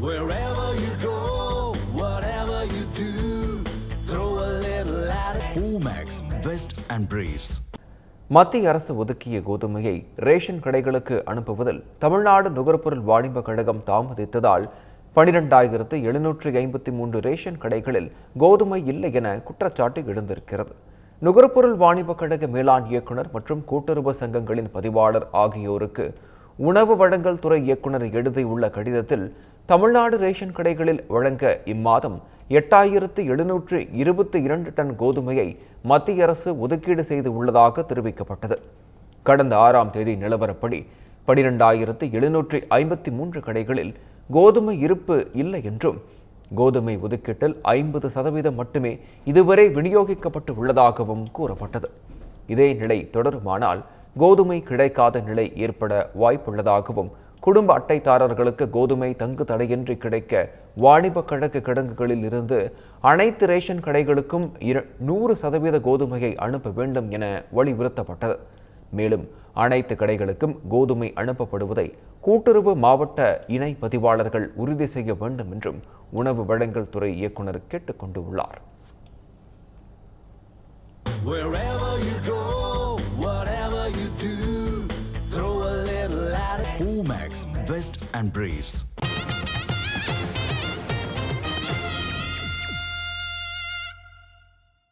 Wherever you go, whatever you do, throw a little at it. Omax, Vest and Briefs. மத்திய அரசு ஒதுக்கிய கோதுமையை ration கடைகளுக்கு அனுப்புவதில் தமிழ்நாடு நுகர்பொருள் வாணிப கழகம் தாமதித்ததால் 12,753 ரேஷன் கடைகளில் கோதுமை இல்லை என குற்றச்சாட்டு எழுந்திருக்கிறது. நுகர்பொருள் வாணிப கழக மேலாண் இயக்குநர் மற்றும் கூட்டுறவு சங்கங்களின் பதிவாளர் ஆகியோருக்கு உணவு வழங்கல் துறை இயக்குநர் எழுதியுள்ள கடிதத்தில் தமிழ்நாடு ரேஷன் கடைகளில் வழங்க இம்மாதம் 8,722 டன் கோதுமையை மத்திய அரசு ஒதுக்கீடு செய்து உள்ளதாக தெரிவிக்கப்பட்டது. கடந்த 6ஆம் தேதி நிலவரப்படி 12,753 கடைகளில் கோதுமை இருப்பு இல்லை என்றும் கோதுமை ஒதுக்கீட்டில் 50% மட்டுமே இதுவரை விநியோகிக்கப்பட்டு உள்ளதாகவும் கூறப்பட்டது. இதே நிலை தொடருமானால் கோதுமை கிடைக்காத நிலை ஏற்பட வாய்ப்புள்ளதாகவும் குடும்ப அட்டைதாரர்களுக்கு கோதுமை தங்கு தடையின்றி கிடைக்க வாணிப கழக கிடங்குகளில் இருந்து அனைத்து ரேஷன் கடைகளுக்கும் 100% கோதுமையை அனுப்ப வேண்டும் என வலியுறுத்தப்பட்டது. மேலும் அனைத்து கடைகளுக்கும் கோதுமை அனுப்பப்படுவதை கூட்டுறவு மாவட்ட இணை பதிவாளர்கள் உறுதி செய்ய வேண்டும் என்றும் உணவு வழங்கல் துறை இயக்குநர் கேட்டுக் கொண்டுள்ளார். Omax, Vest and Briefs.